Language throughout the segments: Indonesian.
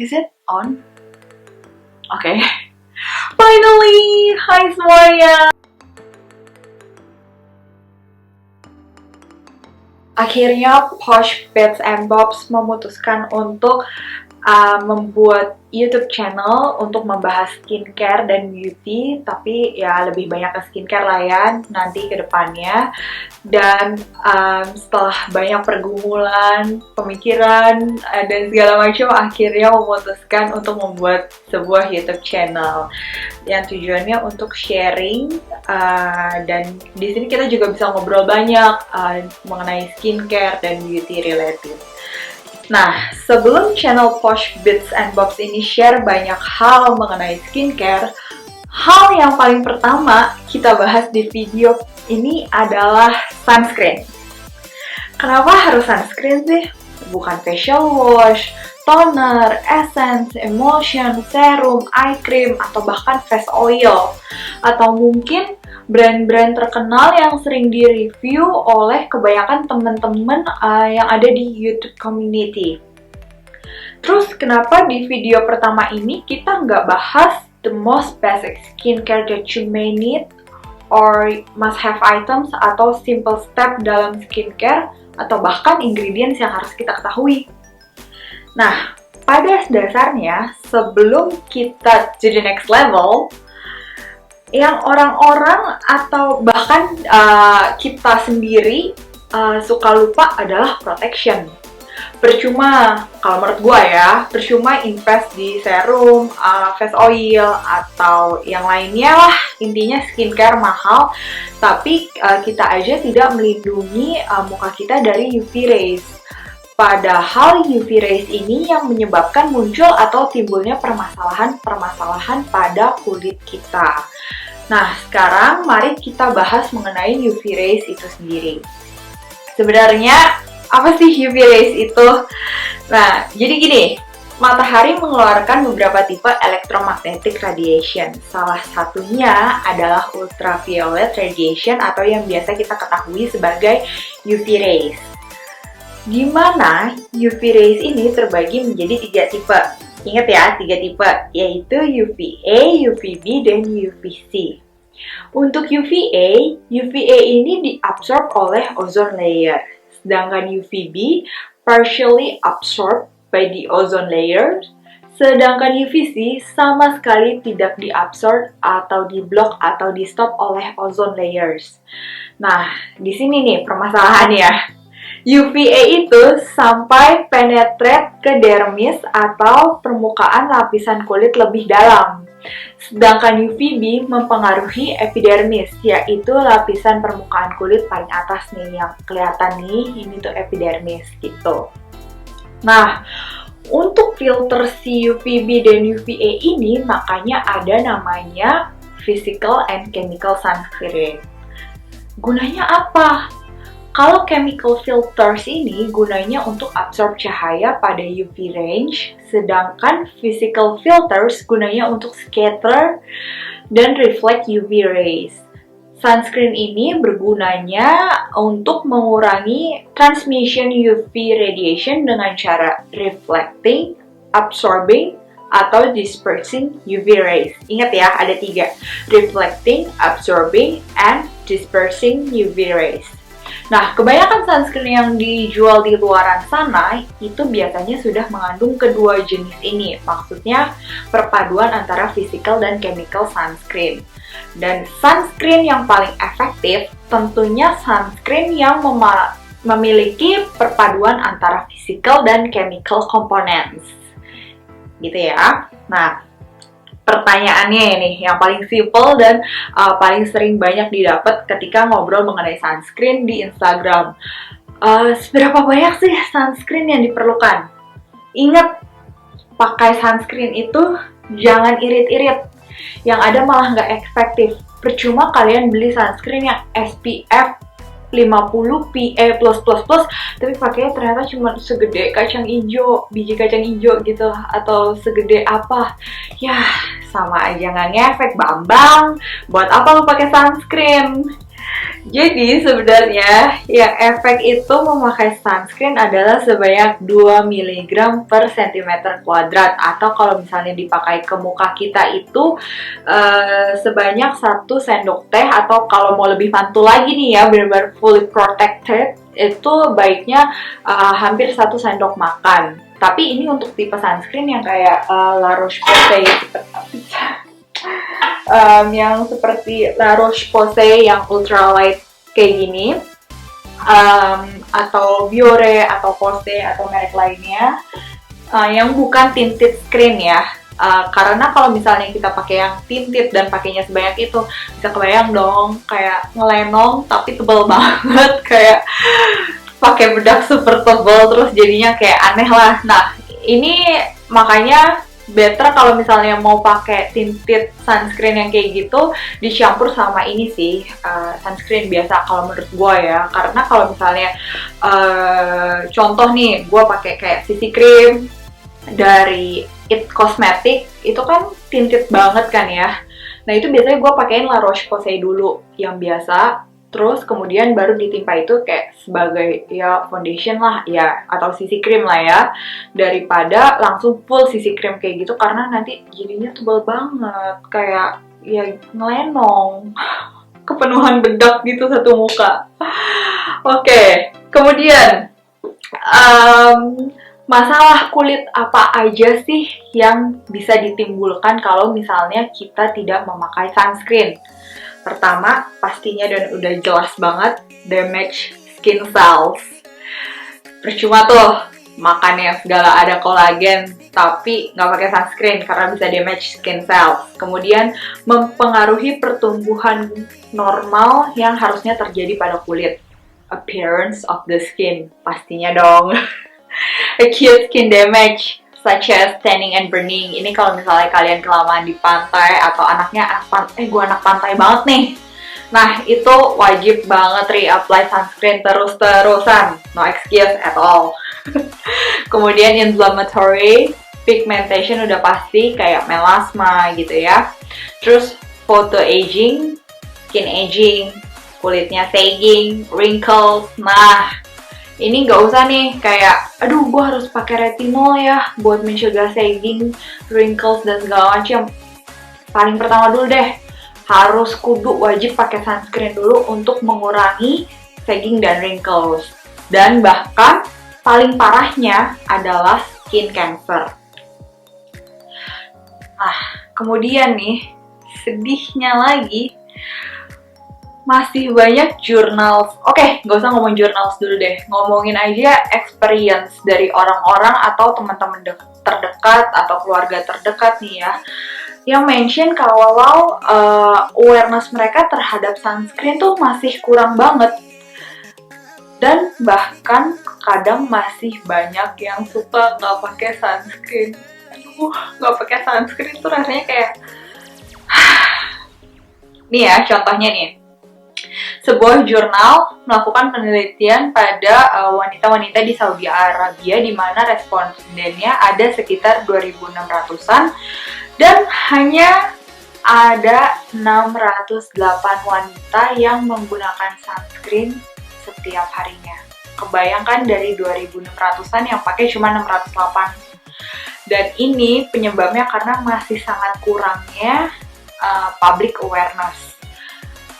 Is it on? Oke. Finally! Hai semuanya! Akhirnya Posh Bits and Bobs memutuskan untuk membuat YouTube channel untuk membahas skincare dan beauty, tapi ya lebih banyak ke skincare lah ya nanti ke depannya. Dan setelah banyak pergumulan, pemikiran, dan segala macam, akhirnya memutuskan untuk membuat sebuah YouTube channel yang tujuannya untuk sharing, dan di sini kita juga bisa ngobrol banyak mengenai skincare dan beauty related. Nah, sebelum channel Posh Bits and Bobs ini share banyak hal mengenai skincare, hal yang paling pertama kita bahas di video ini adalah sunscreen. Kenapa harus sunscreen sih? Bukan facial wash, toner, essence, emulsion, serum, eye cream, atau bahkan face oil. Atau mungkin brand-brand terkenal yang sering di-review oleh kebanyakan teman-teman yang ada di YouTube community. Terus kenapa di video pertama ini kita nggak bahas the most basic skincare that you may need or must have items atau simple step dalam skincare atau bahkan ingredients yang harus kita ketahui? Nah, pada dasarnya sebelum kita to the next level, yang orang-orang atau bahkan kita sendiri suka lupa adalah protection. Percuma, kalau menurut gue ya, percuma invest di serum, face oil, atau yang lainnya lah. Intinya skincare mahal, tapi kita aja tidak melindungi muka kita dari UV rays. Padahal UV rays ini yang menyebabkan muncul atau timbulnya permasalahan-permasalahan pada kulit kita. Nah, sekarang mari kita bahas mengenai UV rays itu sendiri. Sebenarnya, apa sih UV rays itu? Nah, jadi gini, matahari mengeluarkan beberapa tipe electromagnetic radiation. Salah satunya adalah ultraviolet radiation atau yang biasa kita ketahui sebagai UV rays. Di mana UV rays ini terbagi menjadi 3 tipe. Ingat ya, 3 tipe, yaitu UVA, UVB, dan UVC. Untuk UVA ini diabsorb oleh ozone layer. Sedangkan UVB partially absorbed by the ozone layer. Sedangkan UVC sama sekali tidak diabsorb atau diblok atau di stop oleh ozone layers. Nah, di sini nih permasalahannya. UVA itu sampai penetrate ke dermis atau permukaan lapisan kulit lebih dalam. Sedangkan UVB mempengaruhi epidermis, yaitu lapisan permukaan kulit paling atas nih yang kelihatan nih, ini tuh epidermis gitu. Nah, untuk filter si UVB dan UVA ini makanya ada namanya physical and chemical sunscreen. Gunanya apa? Kalau chemical filters ini gunanya untuk absorb cahaya pada UV range, sedangkan physical filters gunanya untuk scatter dan reflect UV rays. Sunscreen ini bergunanya untuk mengurangi transmission UV radiation dengan cara reflecting, absorbing, atau dispersing UV rays. Ingat ya, ada 3. Reflecting, absorbing, and dispersing UV rays. Nah, kebanyakan sunscreen yang dijual di luaran sana itu biasanya sudah mengandung kedua jenis ini. Maksudnya perpaduan antara physical dan chemical sunscreen. Dan sunscreen yang paling efektif tentunya sunscreen yang memiliki perpaduan antara physical dan chemical components. Gitu ya. Nah, pertanyaannya nih, yang paling simple dan paling sering banyak didapat ketika ngobrol mengenai sunscreen di Instagram. Seberapa banyak sih sunscreen yang diperlukan? Ingat, pakai sunscreen itu jangan irit-irit. Yang ada malah nggak efektif. Percuma kalian beli sunscreen yang SPF 50 PA+++, tapi pakainya ternyata cuma segede kacang hijau, biji kacang hijau gitu, atau segede apa. Ya, sama aja nggak ngefek, Bambang. Buat apa lu pakai sunscreen? Jadi sebenarnya yang efek itu memakai sunscreen adalah sebanyak 2 mg per cm kuadrat, atau kalau misalnya dipakai ke muka kita itu sebanyak 1 sendok teh, atau kalau mau lebih mantul lagi nih ya, benar-benar fully protected, itu baiknya hampir 1 sendok makan. Tapi ini untuk tipe sunscreen yang kayak La Roche-Posay yang seperti La Roche-Posay yang ultralight kayak gini, atau Biore atau Posay atau merek lainnya, yang bukan tinted screen ya. Karena kalau misalnya kita pakai yang tinted dan pakainya sebanyak itu, bisa kebayang dong kayak ngelenong tapi tebel banget, kayak pakai bedak super tebal, terus jadinya kayak aneh lah. Nah, ini makanya better kalau misalnya mau pakai tinted sunscreen yang kayak gitu dicampur sama ini sih, sunscreen biasa kalau menurut gue ya. Karena kalau misalnya contoh nih, gue pakai kayak CC cream dari It Cosmetics, itu kan tinted banget kan ya. Nah, itu biasanya gue pakein La Roche-Posay dulu yang biasa, terus kemudian baru ditimpa itu kayak sebagai ya foundation lah ya, atau CC cream lah ya, daripada langsung full CC cream kayak gitu, karena nanti jadinya tebal banget, kayak ya ngelenong, kepenuhan bedak gitu satu muka. Oke, kemudian masalah kulit apa aja sih yang bisa ditimbulkan kalau misalnya kita tidak memakai sunscreen? Pertama, pastinya dan udah jelas banget, damage skin cells. Percuma tuh makan yang segala ada kolagen tapi nggak pakai sunscreen karena bisa damage skin cells. Kemudian mempengaruhi pertumbuhan normal yang harusnya terjadi pada kulit. Appearance of the skin, pastinya dong. Acute skin damage such as tanning and burning. Ini kalau misalnya kalian kelamaan di pantai atau anaknya gue anak pantai banget nih. Nah, itu wajib banget reapply sunscreen terus-terusan. No excuse at all. Kemudian inflammatory pigmentation udah pasti kayak melasma gitu ya. Terus photo aging, skin aging, kulitnya sagging, wrinkles. Nah, ini nggak usah nih kayak, aduh gue harus pakai retinol ya buat mencegah sagging, wrinkles, dan segala macam. Paling pertama dulu deh, harus kudu wajib pakai sunscreen dulu untuk mengurangi sagging dan wrinkles. Dan bahkan paling parahnya adalah skin cancer. Nah, kemudian nih, sedihnya lagi, masih banyak jurnal. Oke, nggak usah ngomong jurnal dulu deh. Ngomongin aja experience dari orang-orang atau teman-teman terdekat atau keluarga terdekat nih ya, yang mention kalau awareness mereka terhadap sunscreen tuh masih kurang banget. Dan bahkan kadang masih banyak yang suka nggak pakai sunscreen. Aduh, nggak pakai sunscreen tuh rasanya kayak nih ya, contohnya nih. Sebuah jurnal melakukan penelitian pada wanita-wanita di Saudi Arabia, di mana respondennya ada sekitar 2.600-an, dan hanya ada 608 wanita yang menggunakan sunscreen setiap harinya. Kebayangkan dari 2.600-an yang pakai cuma 608. Dan ini penyebabnya karena masih sangat kurangnya public awareness.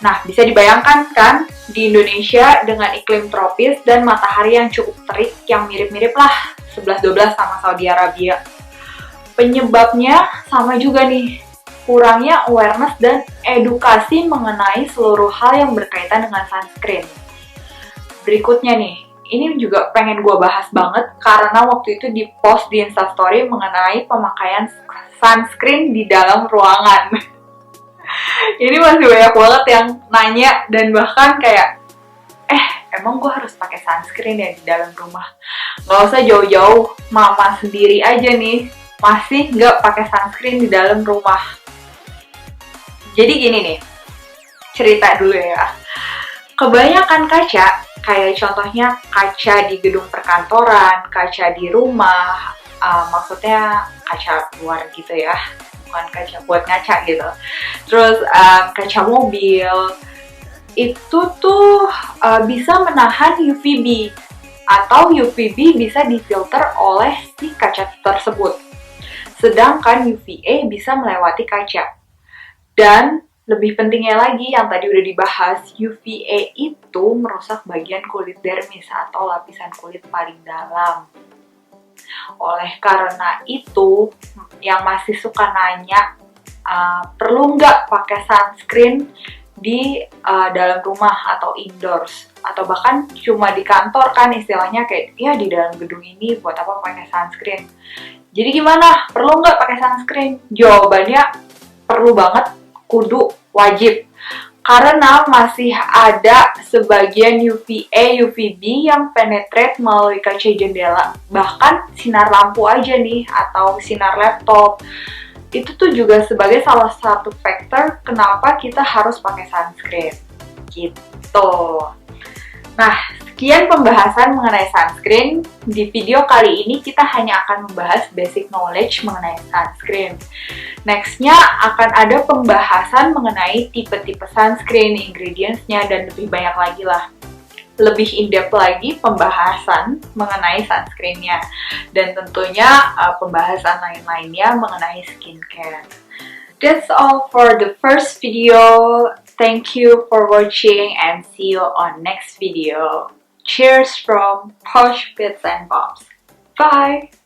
Nah, bisa dibayangkan kan, di Indonesia dengan iklim tropis dan matahari yang cukup terik, yang mirip-mirip lah 11-12 sama Saudi Arabia. Penyebabnya sama juga nih, kurangnya awareness dan edukasi mengenai seluruh hal yang berkaitan dengan sunscreen. Berikutnya nih, ini juga pengen gue bahas banget karena waktu itu di post di Instastory mengenai pemakaian sunscreen di dalam ruangan. Ini masih banyak banget yang nanya dan bahkan kayak, emang gue harus pakai sunscreen ya di dalam rumah? Gak usah jauh-jauh, mama sendiri aja nih masih nggak pakai sunscreen di dalam rumah. Jadi gini nih, cerita dulu ya. Kebanyakan kaca, kayak contohnya kaca di gedung perkantoran, kaca di rumah, maksudnya kaca luar gitu ya, bukan kaca buat ngaca gitu. Terus kaca mobil, itu tuh bisa menahan UVB, atau UVB bisa difilter oleh si kaca tersebut. Sedangkan UVA bisa melewati kaca. Dan lebih pentingnya lagi yang tadi udah dibahas, UVA itu merusak bagian kulit dermis atau lapisan kulit paling dalam. Oleh karena itu, yang masih suka nanya, perlu nggak pakai sunscreen di dalam rumah atau indoors, atau bahkan cuma di kantor kan istilahnya kayak ya di dalam gedung ini buat apa pakai sunscreen. Jadi gimana? Perlu nggak pakai sunscreen? Jawabannya perlu banget, kudu, wajib. Karena masih ada sebagian UVA, UVB yang penetrate melalui kaca jendela. Bahkan sinar lampu aja nih, atau sinar laptop. Itu tuh juga sebagai salah satu faktor kenapa kita harus pakai sunscreen. Gitu. Nah, sekian pembahasan mengenai sunscreen. Di video kali ini kita hanya akan membahas basic knowledge mengenai sunscreen. Nextnya akan ada pembahasan mengenai tipe-tipe sunscreen, ingredients-nya, dan lebih banyak lagi lah. Lebih in-depth lagi pembahasan mengenai sunscreen-nya. Dan tentunya pembahasan lain-lainnya mengenai skincare. That's all for the first video. Thank you for watching and see you on next video. Cheers from Posh Bits and Bobs. Bye!